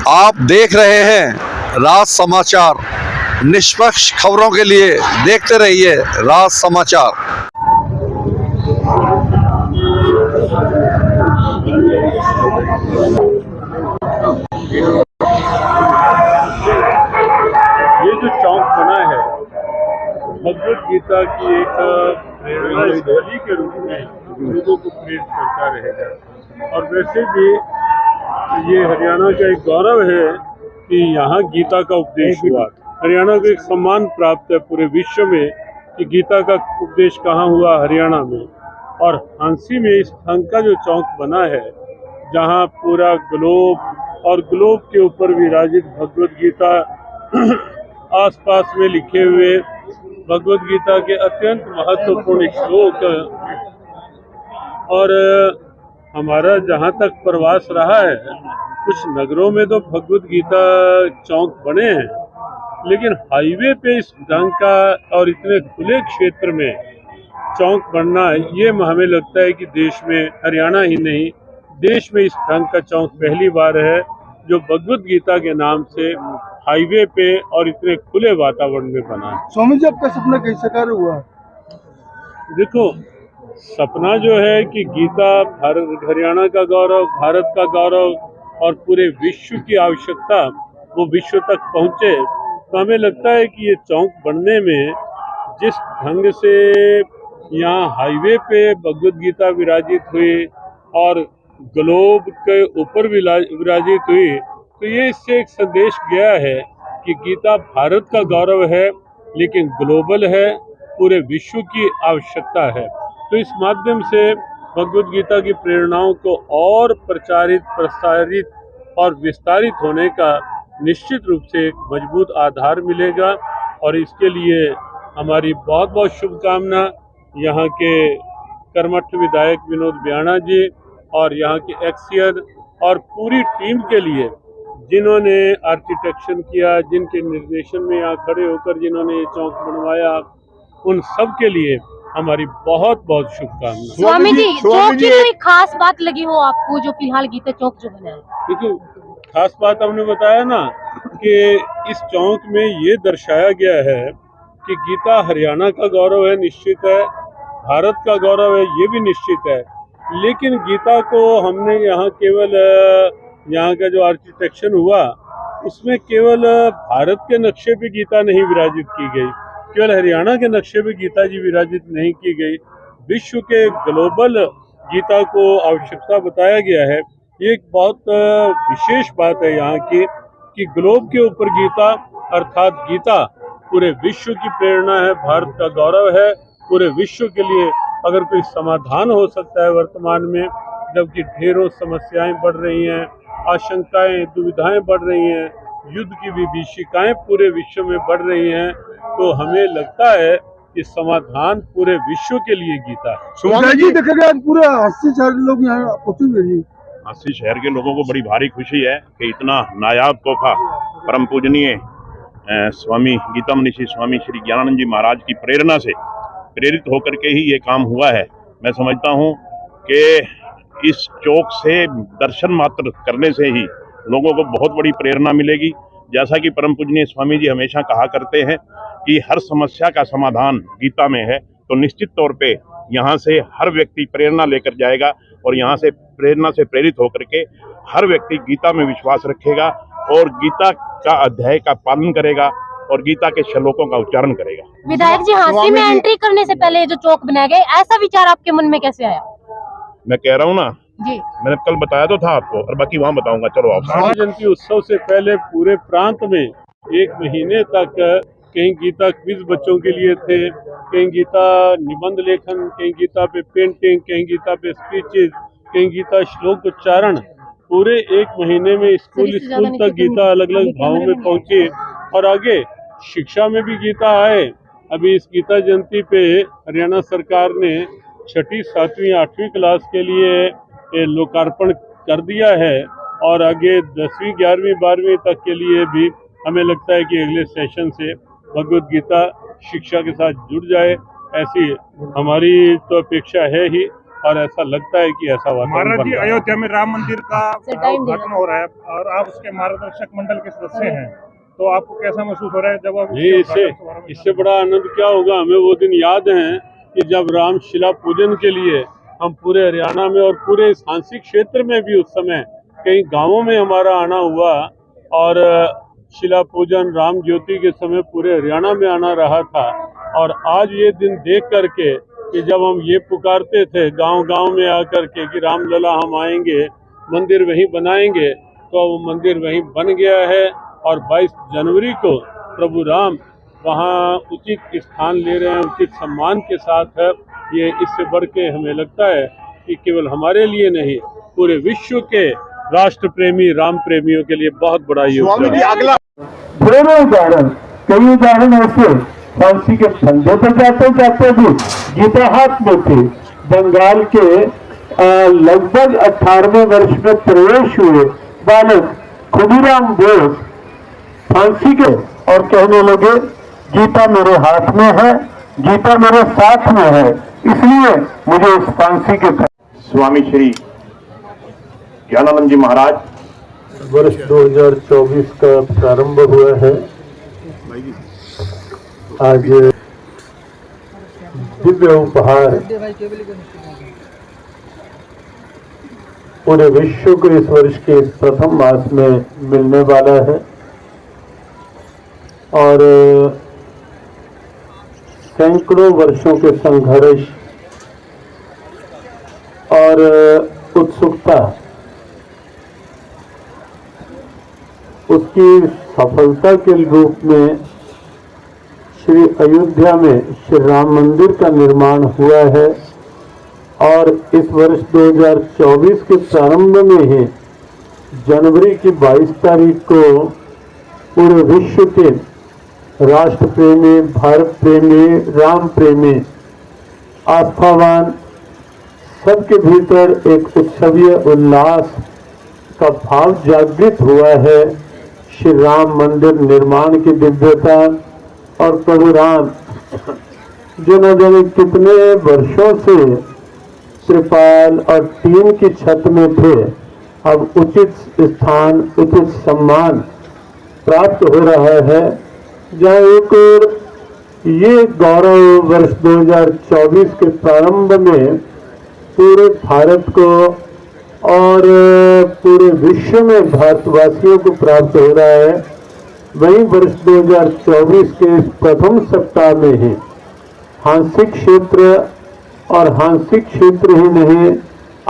आप देख रहे हैं राज समाचार। निष्पक्ष खबरों के लिए देखते रहिए राज समाचार। ये जो चौक बना है भगवत गीता की एक प्रेरणा स्थली के रूप में लोगों को प्रेरित करता रहेगा। और वैसे भी ये हरियाणा का एक गौरव है कि यहाँ गीता का उपदेश हुआ। हरियाणा को एक सम्मान प्राप्त है पूरे विश्व में कि गीता का उपदेश कहाँ हुआ, हरियाणा में। और हांसी में इस ढंग का जो चौक बना है जहाँ पूरा ग्लोब और ग्लोब के ऊपर विराजित भगवत गीता आसपास में लिखे हुए भगवत गीता के अत्यंत महत्वपूर्ण श्लोक। और हमारा जहाँ तक प्रवास रहा है कुछ नगरों में तो भगवत गीता चौक बने हैं, लेकिन हाईवे पे इस ढंग का और इतने खुले क्षेत्र में चौक बनना ये हमें लगता है कि देश में, हरियाणा ही नहीं देश में इस ढंग का चौक पहली बार है जो भगवत गीता के नाम से हाईवे पे और इतने खुले वातावरण में बना है। स्वामी जी, आपका सपना कैसे साकार हुआ? देखो, सपना जो है कि गीता भारत, हरियाणा का गौरव, भारत का गौरव और पूरे विश्व की आवश्यकता वो विश्व तक पहुंचे, तो हमें लगता है कि ये चौक बनने में जिस ढंग से यहाँ हाईवे पे भगवत गीता विराजित हुई और ग्लोब के ऊपर विराजित हुई, तो ये इससे एक संदेश गया है कि गीता भारत का गौरव है लेकिन ग्लोबल है, पूरे विश्व की आवश्यकता है। तो इस माध्यम से भगवत गीता की प्रेरणाओं को और प्रचारित, प्रसारित और विस्तारित होने का निश्चित रूप से एक मजबूत आधार मिलेगा। और इसके लिए हमारी बहुत बहुत शुभकामना यहाँ के कर्मठ विधायक विनोद बियाणा जी और यहाँ के एक्सियर और पूरी टीम के लिए, जिन्होंने आर्किटेक्चर किया, जिनके निर्देशन में यहाँ खड़े होकर जिन्होंने ये चौक बनवाया, उन सब के लिए हमारी बहुत बहुत शुभकामनाएं। स्वामी जी, चौक की कोई खास बात लगी हो आपको जो फिलहाल गीता चौक जो बना है? देखिए, खास बात हमने बताया ना कि इस चौक में ये दर्शाया गया है कि गीता हरियाणा का गौरव है, निश्चित है, भारत का गौरव है, ये भी निश्चित है, लेकिन गीता को हमने यहाँ केवल यहाँ का जो आर्किटेक्चर हुआ उसमें केवल भारत के नक्शे पे गीता नहीं विराजित की गई, केवल हरियाणा के नक्शे पे गीता जी विराजित नहीं की गई, विश्व के ग्लोबल गीता को आवश्यकता बताया गया है। ये एक बहुत विशेष बात है यहाँ की कि ग्लोब के ऊपर गीता अर्थात गीता पूरे विश्व की प्रेरणा है, भारत का गौरव है पूरे विश्व के लिए। अगर कोई समाधान हो सकता है वर्तमान में, जबकि ढेरों समस्याएं बढ़ रही हैं, आशंकाएं, दुविधाएं बढ़ रही हैं, युद्ध की विभीषिकाएं पूरे विश्व में बढ़ रही हैं, तो हमें लगता है कि समाधान पूरे विश्व के लिए गीता है। स्वामी जी, देखा गया पूरा 80 शहर लोग यहाँ पहुंचे हुए हैं। 80 शहर के लोगों को बड़ी भारी खुशी है कि इतना नायाब तोहफा परम पूजनीय स्वामी गीता मनीषी स्वामी श्री ज्ञानानंद जी महाराज की प्रेरणा से प्रेरित होकर के ही ये काम हुआ है। मैं समझता हूँ कि इस चौक से दर्शन मात्र करने से ही लोगों को बहुत बड़ी प्रेरणा मिलेगी। जैसा कि परम पूजनीय स्वामी जी हमेशा कहा करते हैं कि हर समस्या का समाधान गीता में है, तो निश्चित तौर पे यहाँ से हर व्यक्ति प्रेरणा लेकर जाएगा और यहाँ से प्रेरणा से प्रेरित होकर के हर व्यक्ति गीता में विश्वास रखेगा और गीता का अध्याय का पालन करेगा और गीता के श्लोकों का उच्चारण करेगा। विधायक जी, हांसी में एंट्री करने से पहले जो चौक बनाया गया, ऐसा विचार आपके मन में कैसे आया? मैं कह रहा हूँ ना जी, मैंने कल बताया तो था आपको, और बाकी वहाँ बताऊंगा। चलो आप। गांधी जयंती उत्सव से पहले पूरे प्रांत में 1 महीने तक कहीं गीता क्विज बच्चों के लिए थे, कहीं गीता निबंध लेखन, कहीं गीता पे पेंटिंग, कहीं गीता पे स्पीचेज, कहीं गीता श्लोक उच्चारण। पूरे 1 महीने में स्कूल तक गीता अलग अलग भावों में पहुंची और आगे शिक्षा में भी गीता आए। अभी इस गीता जयंती पे हरियाणा सरकार ने 6ठी, 7वीं, 8वीं क्लास के लिए लोकार्पण कर दिया है और आगे 10वीं, 11वीं, 12वीं तक के लिए भी हमें लगता है कि अगले सेशन से भगवत गीता शिक्षा के साथ जुड़ जाए, ऐसी हमारी तो अपेक्षा है ही। और ऐसा लगता है कि ऐसा वातावरण महाराज बन जी, रहा है। अयोध्या में राम मंदिर का टाइम देना। उद्घाटन हो रहा है और आप उसके मार्गदर्शक मंडल के सदस्य हैं, तो आपको कैसा महसूस हो रहा है जब आप जी, इससे बड़ा आनंद क्या होगा। हमें वो दिन याद है कि जब रामशिला पूजन के लिए हम पूरे हरियाणा में और पूरे सांस्कृतिक क्षेत्र में भी उस समय कई गांवों में हमारा आना हुआ और शिला पूजन राम ज्योति के समय पूरे हरियाणा में आना रहा था। और आज ये दिन देख करके कि जब हम ये पुकारते थे गांव-गांव में आकर के कि रामलला हम आएंगे, मंदिर वहीं बनाएंगे, तो वो मंदिर वहीं बन गया है और 22 जनवरी को प्रभु राम वहाँ उचित स्थान ले रहे हैं, उचित सम्मान के साथ है। ये इससे बढ़ के हमें लगता है कि केवल हमारे लिए नहीं, पूरे विश्व के राष्ट्र प्रेमी राम प्रेमियों के लिए बहुत बड़ा योगदान है। ढेरों उदाहरण, कई उदाहरण ऐसे फांसी के फंदे पर जाते जाते भी गीता हाथ में थी। बंगाल के लगभग 18वें वर्ष में प्रवेश हुए बालक खुदीराम बोस फांसी के और कहने लगे गीता मेरे हाथ में है, गीता मेरे साथ में है, इसलिए मुझे इस फांसी के स्वामी श्री ज्ञानानंद जी महाराज वर्ष 2024 का प्रारंभ हुआ है। आज दिव्य उपहार पूरे विश्व को इस वर्ष के प्रथम मास में मिलने वाला है और सैकड़ों वर्षों के संघर्ष और उत्सुकता उसकी सफलता के रूप में श्री अयोध्या में श्री राम मंदिर का निर्माण हुआ है और इस वर्ष 2024 के प्रारंभ में ही जनवरी की 22 तारीख को पूरे विश्व के राष्ट्र प्रेमी, भारत प्रेमी, राम प्रेमी, आस्थावान सबके भीतर एक उत्सवीय उल्लास का भाव जागृत हुआ है। श्री राम मंदिर निर्माण की दिव्यता और प्रभु राम जो न जाने कितने वर्षों से त्रिपाल और टीन की छत में थे, अब उचित स्थान, उचित सम्मान प्राप्त हो रहा है। जहाँ एक और ये गौरव वर्ष 2024 के प्रारंभ में पूरे भारत को और पूरे विश्व में भारतवासियों को प्राप्त हो रहा है, वहीं वर्ष 2024 के इस प्रथम सप्ताह में ही हांसिक क्षेत्र और हांसिक क्षेत्र ही नहीं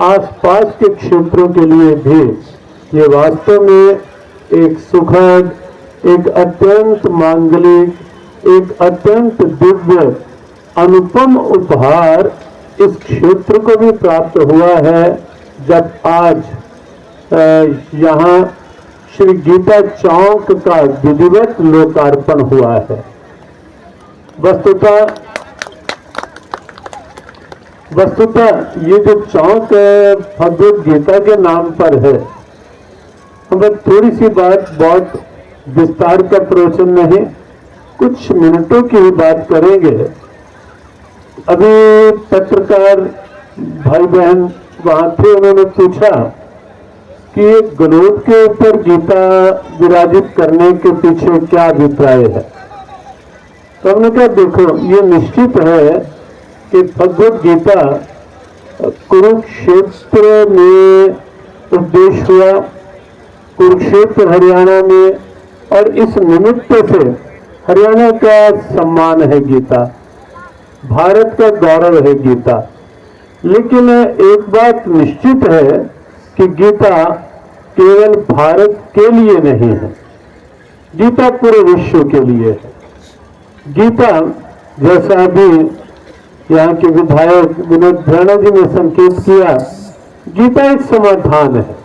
आसपास के क्षेत्रों के लिए भी ये वास्तव में एक सुखद, एक अत्यंत मांगलिक, एक अत्यंत दिव्य अनुपम उपहार इस क्षेत्र को भी प्राप्त हुआ है जब आज यहाँ श्री गीता चौक का विधिवत लोकार्पण हुआ है। वस्तुतः ये जो चौक भगवत गीता के नाम पर है, हम थोड़ी सी बात, बहुत विस्तार का प्रवचन नहीं, कुछ मिनटों की ही बात करेंगे। अभी पत्रकार भाई बहन वहां थे, उन्होंने पूछा कि गलोब के ऊपर गीता विराजित करने के पीछे क्या अभिप्राय है। तो हमने कहा देखो, ये निश्चित है कि भगवत गीता कुरुक्षेत्र में उपदेश हुआ, कुरुक्षेत्र हरियाणा में, और इस निमित्त से हरियाणा का सम्मान है गीता, भारत का गौरव है गीता। लेकिन एक बात निश्चित है कि गीता केवल भारत के लिए नहीं है, गीता पूरे विश्व के लिए है। गीता, जैसा अभी यहाँ के विधायक विनोद भ्राणा जी ने संकेत किया, गीता एक समाधान है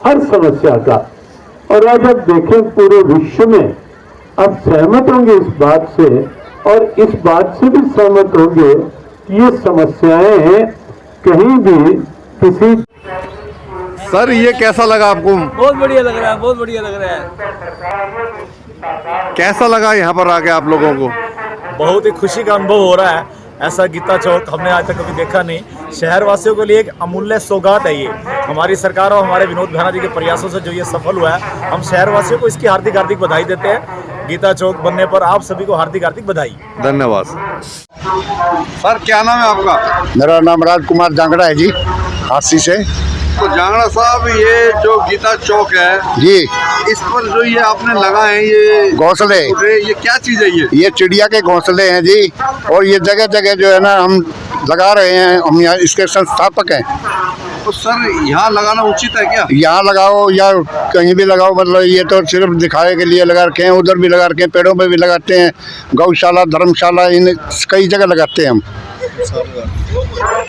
हर समस्या का। और आज आप देखें पूरे विश्व में आप सहमत होंगे इस बात से, और इस बात से भी सहमत होंगे कि ये समस्याएं कहीं भी किसी। सर ये कैसा लगा आपको? बहुत बढ़िया लग रहा है, बहुत बढ़िया लग रहा है। कैसा लगा यहाँ पर आके आप लोगों को? बहुत ही खुशी का अनुभव हो रहा है ऐसा गीता चौक हमने आज तक कभी देखा नहीं। शहर वासियों के लिए एक अमूल्य सौगात है ये। हमारी सरकार और हमारे विनोद भाना जी के प्रयासों से जो ये सफल हुआ है, हम शहर वासियों को इसकी हार्दिक हार्दिक बधाई देते हैं। गीता चौक बनने पर आप सभी को हार्दिक हार्दिक बधाई। धन्यवाद सर। क्या नाम है आपका? मेरा नाम राजकुमार जांगड़ा है जी, हाथसी से। तो जांगड़ा साहब, ये जो गीता चौक है जी, इस पर जो ये आपने लगाए हैं ये घोंसले, ये क्या चीज है? ये चिड़िया के घोंसले हैं जी। और ये जगह जगह जो है ना हम लगा रहे हैं, हम यहाँ इसके संस्थापक हैं। तो सर यहाँ लगाना उचित है क्या? यहाँ लगाओ या कहीं भी लगाओ, मतलब ये तो सिर्फ दिखावे के लिए लगा रखे हैं। उधर भी लगा रखे हैं, पेड़ों में भी लगाते हैं, गौशाला, धर्मशाला, इन कई जगह लगाते हैं हम।